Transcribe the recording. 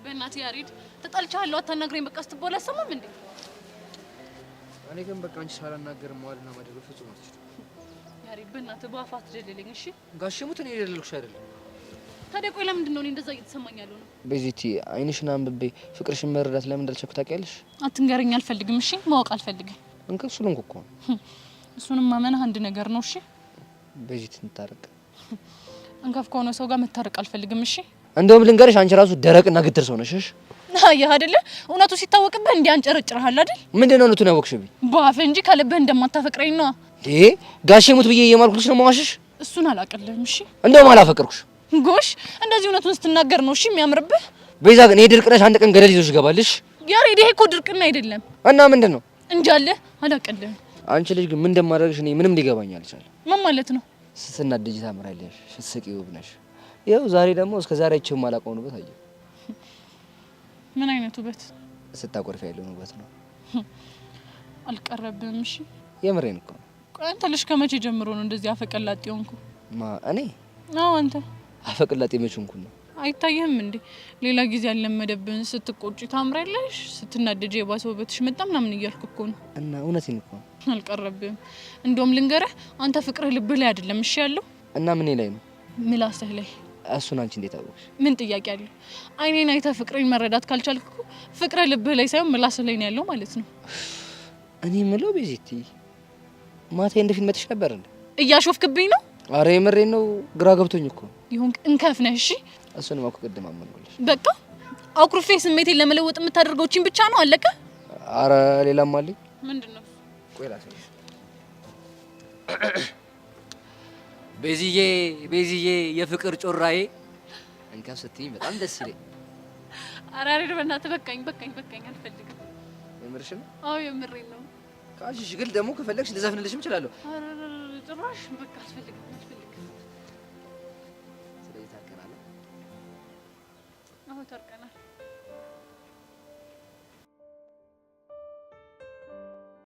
በእናትህ ያሬድ ተጣልቻለሁ አታናግረኝ በቃ ስትባል አሰማም እንዴ? እኔ ግን በቃ አንቺ ሳላናገር መዋልና ማደር ፍጹም አትችልም። ያሬድ በእናትህ በአፋት ደልልኝ እሺ? ጋሽሙት እኔ ደልልኩሽ አይደለም። ታዲያ ቆይ ለምንድን ነው እኔ እንደዛ እየተሰማኝ ያለው ነው? ቤዚቲ አይንሽን አንብቤ ፍቅርሽን መረዳት ለምን እንዳልቻልኩ ታውቂያለሽ? አትንገረኝ አልፈልግም እሺ? ማወቅ አልፈልግም። እንከፍ ስለሆንኩ እኮ ነው። እሱንም ማመንህ አንድ ነገር ነው እሺ? ቤዚቲ እንታረቅ። እንከፍ ከሆነ ሰው ጋር መታረቅ አልፈልግም እሺ? እንደውም ልንገርሽ አንቺ ራሱ ደረቅና ግትር ሰው ነሽ። አየህ አይደለ? እውነቱ ሲታወቅብህ እንዲያንጨረጭርሃል አይደል? ምንድነው እውነቱን ያወቅሽብኝ? በአፍ እንጂ ከልብህ እንደማታፈቅረኝ ነው። ጋሽሙት ብዬ እየማልኩልሽ ነው ማዋሽሽ? እሱን አላቀልህም እሺ? እንደውም አላፈቅርኩሽ። ጎሽ እንደዚህ እውነቱን ስትናገር ነው እሺ የሚያምርብህ። ቤዛ ግን ይሄ ድርቅነሽ አንድ ቀን ገደል ይዞሽ ይገባልሽ። ያሬድ ይሄ እኮ ድርቅና አይደለም። እና ምንድነው? እንጃለህ አላቀልህም። አንቺ ልጅ ግን ምን እንደማደርግሽ እኔ ምንም ሊገባኝ አልቻለም። ምን ማለት ነው? ስትናደጂ ታምራለሽ፣ ስትስቂ ውብ ነሽ። ይኸው ዛሬ ደግሞ እስከ ዛሬ አይቼው የማላውቀውን ውበት አየሁ። ምን አይነት ውበት? ስታቆርፊ ያለውን ውበት ነው። አልቀረብህም እሺ? የምሬን እኮ ነው። ቆይ አንተ ልጅ ከመቼ ጀምሮ ነው እንደዚህ አፈቀላጤ ሆንኩ? እኔ አዎ አንተ አፈቅላጤ መቼ ሆንኩ ነው? አይታየህም እንዴ? ሌላ ጊዜ ያልለመደብህን ስትቆጪ ታምራለሽ፣ ስትናደጂ የባሰ ውበትሽ መጣ ምናምን እያልኩ እኮ ነው። እና እውነቴን እኮ ነው። አልቀረብህም። እንደውም ልንገርህ አንተ ፍቅርህ ልብህ ላይ አይደለም እሺ ያለው። እና ምን ላይ ነው? ምላስህ ላይ። እሱን አንቺ እንዴት አወቅሽ? ምን ጥያቄ አለው? አይኔን አይተህ ፍቅሬን መረዳት ካልቻልክ እኮ ፍቅርህ ልብህ ላይ ሳይሆን ምላስህ ላይ ነው ያለው ማለት ነው። እኔ የምለው ቤዚቲ ማታ እንደ ፊልም መጥሽ ነበር እንዴ? እያሾፍክብኝ ነው? አረ የምሬን ነው። ግራ ገብቶኝ እኮ ይሁን እንከፍ ነህ እሺ? እሱንም እኮ ቅድም አመንኩልሽ። በቃ አኩርፌ ስሜቴን ለመለወጥ የምታደርገው እቺን ብቻ ነው አለቀ? አረ ሌላም አለኝ። ምንድነው? ቆይ ላሳይሽ። ቤዚዬ የፍቅር ጮራዬ እንከፍ ስትይኝ በጣም ደስ ይለኝ። አረ አሬ በእናትህ በቃኝ አልፈልግም። የምርሽን? አዎ የምሬን ነው። ካልሽ ግን ደግሞ ከፈለግሽ ልዘፍንልሽም እችላለሁ። አረ ጭራሽ በቃ አልፈልግም። ስለዚህ ታርቀናል። አዎ ታርቀናል።